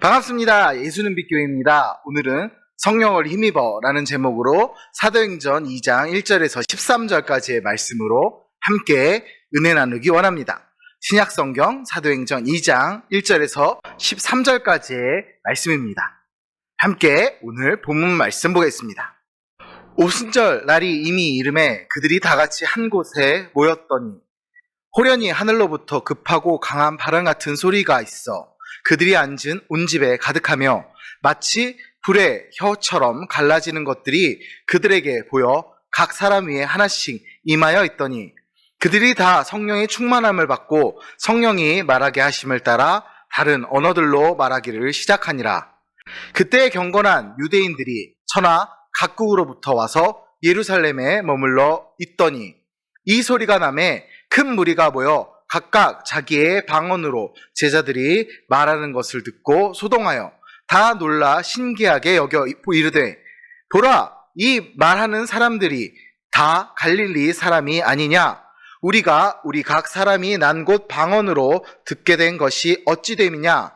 반갑습니다. 예수는 빛교회입니다. 오늘은 성령을 힘입어 라는 제목으로 사도행전 2장 1절에서 13절까지의 말씀으로 함께 은혜 나누기 원합니다. 신약성경 사도행전 2장 1절에서 13절까지의 말씀입니다. 함께 오늘 본문 말씀 보겠습니다. 오순절 날이 이미 이름에 그들이 다 같이 한 곳에 모였더니 호련히 하늘로부터 급하고 강한 바람 같은 소리가 있어 그들이 앉은 온 집에 가득하며 마치 불의 혀처럼 갈라지는 것들이 그들에게 보여 각 사람 위에 하나씩 임하여 있더니 그들이 다 성령의 충만함을 받고 성령이 말하게 하심을 따라 다른 언어들로 말하기를 시작하니라. 그때 경건한 유대인들이 천하 각국으로부터 와서 예루살렘에 머물러 있더니 이 소리가 나매 큰 무리가 모여 각각 자기의 방언으로 제자들이 말하는 것을 듣고 소동하여 다 놀라 신기하게 여겨 이르되 보라, 이 말하는 사람들이 다 갈릴리 사람이 아니냐? 우리가 우리 각 사람이 난 곳 방언으로 듣게 된 것이 어찌 됨이냐?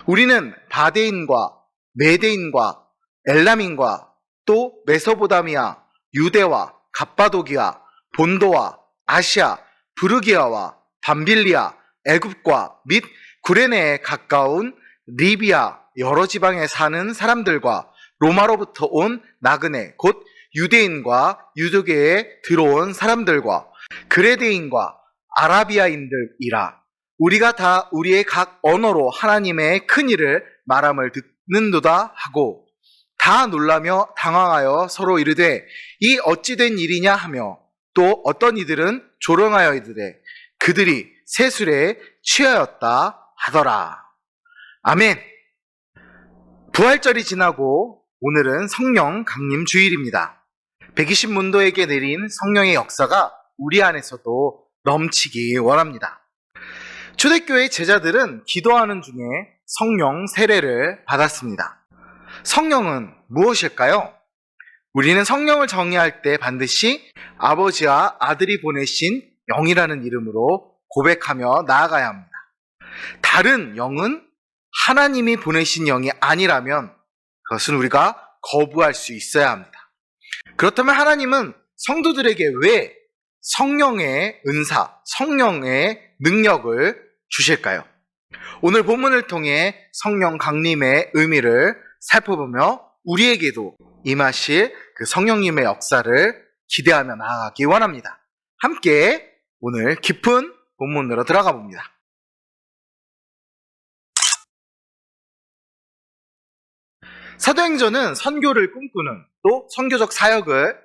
우리는 바데인과 메데인과 엘람인과 또 메소보다미아, 유대와 갑바도기아, 본도와 아시아, 부르기아와 밤빌리아, 애굽과 및 구레네에 가까운 리비아 여러 지방에 사는 사람들과 로마로부터 온 나그네 곧 유대인과 유대계에 들어온 사람들과 그레데인과 아라비아인들이라. 우리가 다 우리의 각 언어로 하나님의 큰 일을 말함을 듣는도다 하고 다 놀라며 당황하여 서로 이르되 이 어찌 된 일이냐 하며 또 어떤 이들은 조롱하여 이르되 그들이 세술에 취하였다 하더라. 아멘. 부활절이 지나고 오늘은 성령 강림 주일입니다. 120문도에게 내린 성령의 역사가 우리 안에서도 넘치기 원합니다. 초대교회 제자들은 기도하는 중에 성령 세례를 받았습니다. 성령은 무엇일까요? 우리는 성령을 정의할 때 반드시 아버지와 아들이 보내신 영이라는 이름으로 고백하며 나아가야 합니다. 다른 영은 하나님이 보내신 영이 아니라면 그것은 우리가 거부할 수 있어야 합니다. 그렇다면 하나님은 성도들에게 왜 성령의 은사, 성령의 능력을 주실까요? 오늘 본문을 통해 성령 강림의 의미를 살펴보며 우리에게도 임하실 그 성령님의 역사를 기대하며 나아가기 원합니다. 함께 오늘 깊은 본문으로 들어가 봅니다. 사도행전은 선교를 꿈꾸는 또 선교적 사역을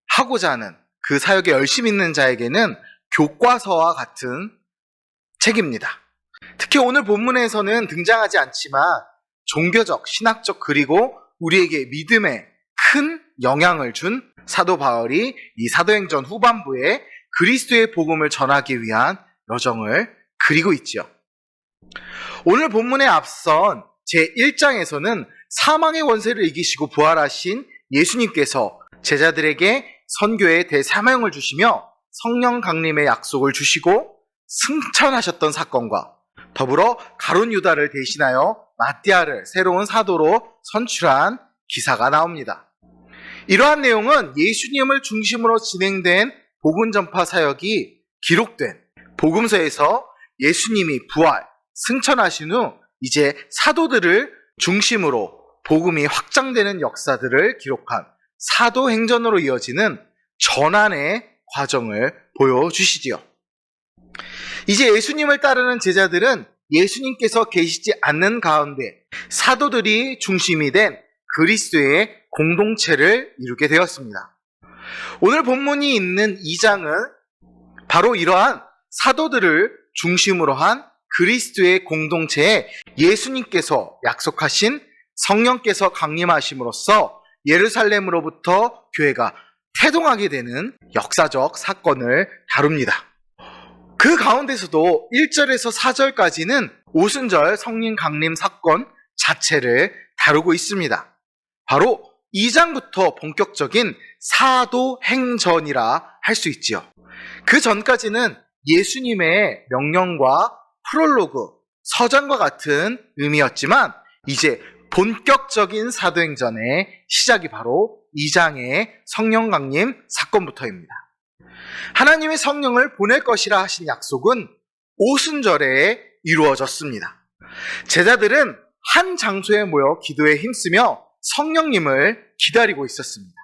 하고자 하는 그 사역에 열심히 있는 자에게는 교과서와 같은 책입니다. 특히 오늘 본문에서는 등장하지 않지만 종교적, 신학적 그리고 우리에게 믿음에 큰 영향을 준 사도 바울이 이 사도행전 후반부에 그리스도의 복음을 전하기 위한 여정을 그리고 있지요. 오늘 본문에 앞선 제1장에서는 사망의 원세를 이기시고 부활하신 예수님께서 제자들에게 선교의 대사명을 주시며 성령 강림의 약속을 주시고 승천하셨던 사건과 더불어 가룟 유다를 대신하여 마띠아를 새로운 사도로 선출한 기사가 나옵니다. 이러한 내용은 예수님을 중심으로 진행된 복음 전파 사역이 기록된 복음서에서 예수님이 부활, 승천하신 후 이제 사도들을 중심으로 복음이 확장되는 역사들을 기록한 사도행전으로 이어지는 전환의 과정을 보여주시지요. 이제 예수님을 따르는 제자들은 예수님께서 계시지 않는 가운데 사도들이 중심이 된 그리스도의 공동체를 이루게 되었습니다. 오늘 본문이 있는 2장은 바로 이러한 사도들을 중심으로 한 그리스도의 공동체에 예수님께서 약속하신 성령께서 강림하심으로써 예루살렘으로부터 교회가 태동하게 되는 역사적 사건을 다룹니다. 그 가운데서도 1절에서 4절까지는 오순절 성령 강림 사건 자체를 다루고 있습니다. 바로 2장부터 본격적인 사도행전이라 할 수 있지요. 그 전까지는 예수님의 명령과 프롤로그, 서장과 같은 의미였지만 이제 본격적인 사도행전의 시작이 바로 2장의 성령 강림 사건부터입니다. 하나님의 성령을 보낼 것이라 하신 약속은 오순절에 이루어졌습니다. 제자들은 한 장소에 모여 기도에 힘쓰며 성령님을 기다리고 있었습니다.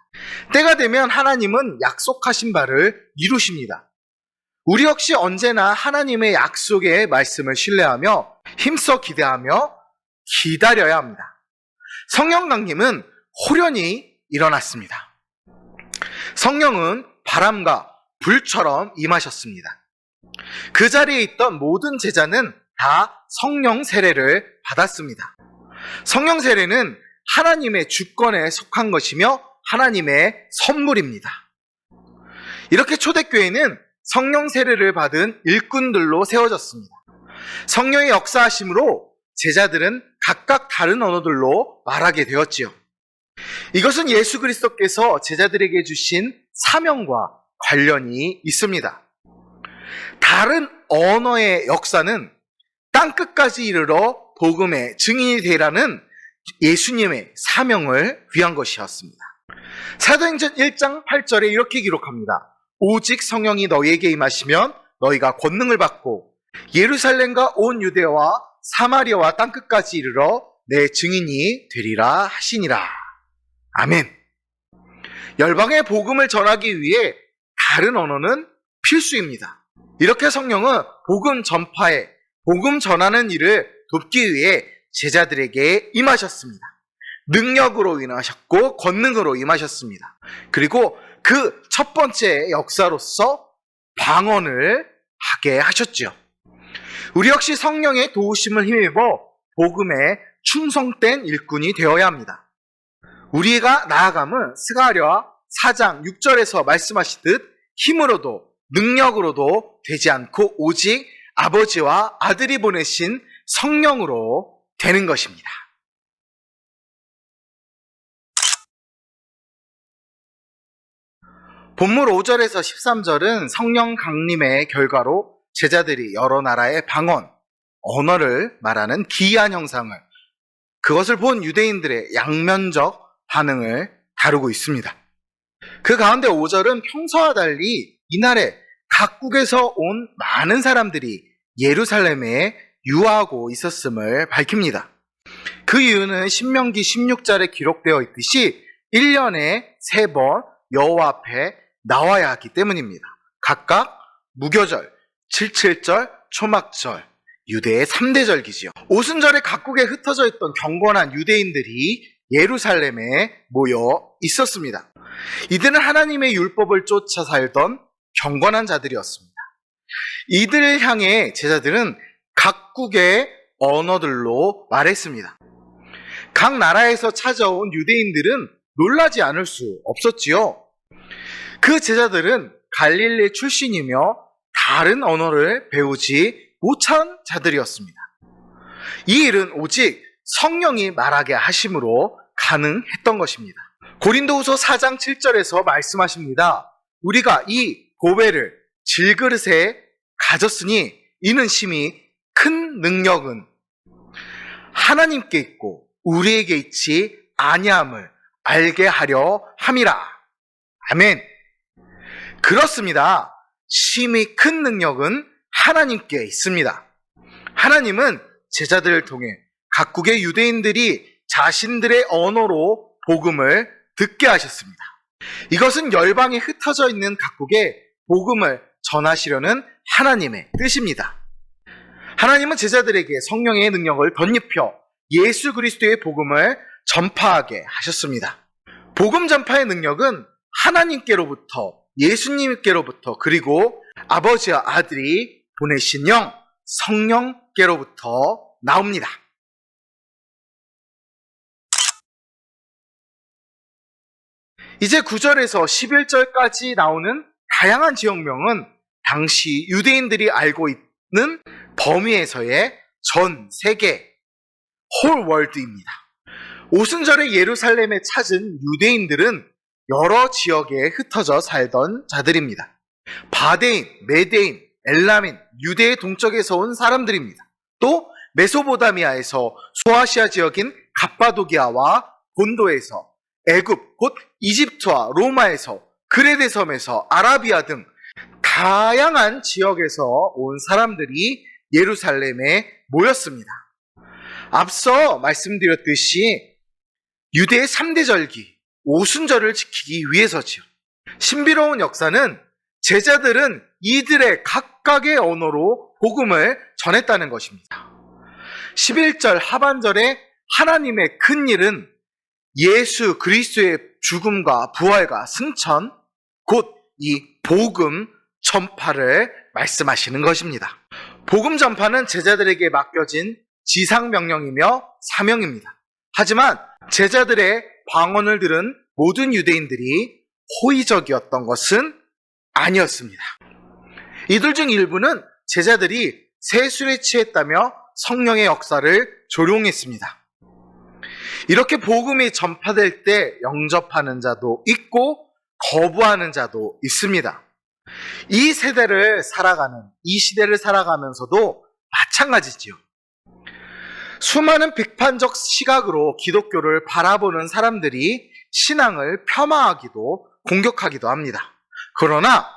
때가 되면 하나님은 약속하신 바를 이루십니다. 우리 역시 언제나 하나님의 약속의 말씀을 신뢰하며 힘써 기대하며 기다려야 합니다. 성령 강림은 호련히 일어났습니다. 성령은 바람과 불처럼 임하셨습니다. 그 자리에 있던 모든 제자는 다 성령 세례를 받았습니다. 성령 세례는 하나님의 주권에 속한 것이며 하나님의 선물입니다. 이렇게 초대교회는 성령 세례를 받은 일꾼들로 세워졌습니다. 성령의 역사하심으로 제자들은 각각 다른 언어들로 말하게 되었지요. 이것은 예수 그리스도께서 제자들에게 주신 사명과 관련이 있습니다. 다른 언어의 역사는 땅끝까지 이르러 복음의 증인이 되라는 예수님의 사명을 위한 것이었습니다. 사도행전 1장 8절에 이렇게 기록합니다. 오직 성령이 너희에게 임하시면 너희가 권능을 받고 예루살렘과 온 유대와 사마리아와 땅끝까지 이르러 내 증인이 되리라 하시니라. 아멘. 열방의 복음을 전하기 위해 다른 언어는 필수입니다. 이렇게 성령은 복음 전파에 복음 전하는 일을 돕기 위해 제자들에게 임하셨습니다. 능력으로 임하셨고 권능으로 임하셨습니다. 그리고 그 첫 번째 역사로서 방언을 하게 하셨죠. 우리 역시 성령의 도우심을 힘입어 복음에 충성된 일꾼이 되어야 합니다. 우리가 나아감은 스가랴 4장 6절에서 말씀하시듯 힘으로도 능력으로도 되지 않고 오직 아버지와 아들이 보내신 성령으로 되는 것입니다. 본문 5절에서 13절은 성령 강림의 결과로 제자들이 여러 나라의 방언, 언어를 말하는 기이한 형상을, 그것을 본 유대인들의 양면적 반응을 다루고 있습니다. 그 가운데 5절은 평소와 달리 이날에 각국에서 온 많은 사람들이 예루살렘에 유하고 있었음을 밝힙니다. 그 이유는 신명기 16절에 기록되어 있듯이 1년에 3번 여호와 앞에 나와야 하기 때문입니다. 각각 무교절, 칠칠절, 초막절, 유대의 3대 절기지요. 오순절에 각국에 흩어져 있던 경건한 유대인들이 예루살렘에 모여 있었습니다. 이들은 하나님의 율법을 쫓아 살던 경건한 자들이었습니다. 이들을 향해 제자들은 각국의 언어들로 말했습니다. 각 나라에서 찾아온 유대인들은 놀라지 않을 수 없었지요. 그 제자들은 갈릴리 출신이며 다른 언어를 배우지 못한 자들이었습니다. 이 일은 오직 성령이 말하게 하심으로 가능했던 것입니다. 고린도후서 4장 7절에서 말씀하십니다. 우리가 이 보배를 질그릇에 가졌으니 이는 심히 큰 능력은 하나님께 있고 우리에게 있지 아니함을 알게 하려 함이라. 아멘. 그렇습니다. 심히 큰 능력은 하나님께 있습니다. 하나님은 제자들을 통해 각국의 유대인들이 자신들의 언어로 복음을 듣게 하셨습니다. 이것은 열방에 흩어져 있는 각국에 복음을 전하시려는 하나님의 뜻입니다. 하나님은 제자들에게 성령의 능력을 덧입혀 예수 그리스도의 복음을 전파하게 하셨습니다. 복음 전파의 능력은 하나님께로부터, 예수님께로부터, 그리고 아버지와 아들이 보내신 영, 성령께로부터 나옵니다. 이제 9절에서 11절까지 나오는 다양한 지역명은 당시 유대인들이 알고 있는 범위에서의 전 세계, 홀 월드입니다. 오순절에 예루살렘에 찾은 유대인들은 여러 지역에 흩어져 살던 자들입니다. 바데인, 메데인, 엘라민, 유대의 동쪽에서 온 사람들입니다. 또 메소포타미아에서 소아시아 지역인 갑바도기아와 본도에서 애굽 곧 이집트와 로마에서 그레데 섬에서 아라비아 등 다양한 지역에서 온 사람들이 예루살렘에 모였습니다. 앞서 말씀드렸듯이 유대의 3대 절기, 오순절을 지키기 위해서지요. 신비로운 역사는 제자들은 이들의 각각의 언어로 복음을 전했다는 것입니다. 11절 하반절에 하나님의 큰 일은 예수 그리스도의 죽음과 부활과 승천, 곧 이 복음 전파를 말씀하시는 것입니다. 복음 전파는 제자들에게 맡겨진 지상명령이며 사명입니다. 하지만 제자들의 방언을 들은 모든 유대인들이 호의적이었던 것은 아니었습니다. 이들 중 일부는 제자들이 세술에 취했다며 성령의 역사를 조롱했습니다. 이렇게 복음이 전파될 때 영접하는 자도 있고 거부하는 자도 있습니다. 이 시대를 살아가면서도 마찬가지지요. 수많은 비판적 시각으로 기독교를 바라보는 사람들이 신앙을 폄하하기도 공격하기도 합니다. 그러나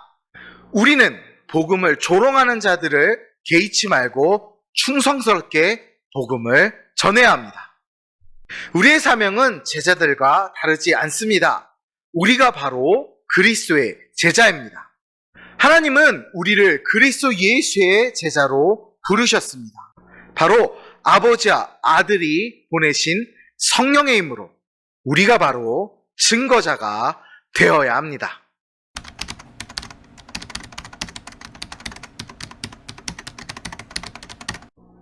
우리는 복음을 조롱하는 자들을 개의치 말고 충성스럽게 복음을 전해야 합니다. 우리의 사명은 제자들과 다르지 않습니다. 우리가 바로 그리스도의 제자입니다. 하나님은 우리를 그리스도 예수의 제자로 부르셨습니다. 바로 아버지와 아들이 보내신 성령의 힘으로 우리가 바로 증거자가 되어야 합니다.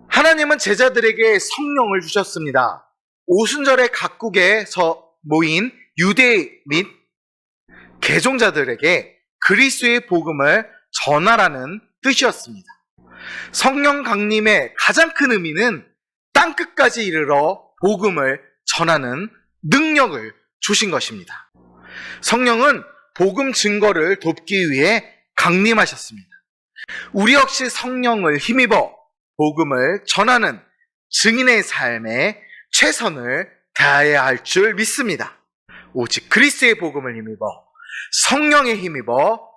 하나님은 제자들에게 성령을 주셨습니다. 오순절의 각국에서 모인 유대 및 개종자들에게 그리스도의 복음을 전하라는 뜻이었습니다. 성령 강림의 가장 큰 의미는 땅끝까지 이르러 복음을 전하는 능력을 주신 것입니다. 성령은 복음 증거를 돕기 위해 강림하셨습니다. 우리 역시 성령을 힘입어 복음을 전하는 증인의 삶에 최선을 다해야 할 줄 믿습니다. 오직 그리스도의 복음을 힘입어 성령에 힘입어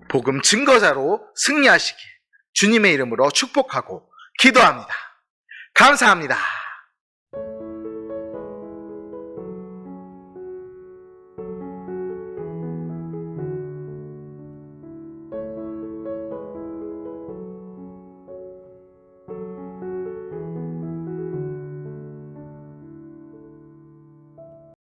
복음 증거자로 승리하시길 주님의 이름으로 축복하고 기도합니다. 감사합니다.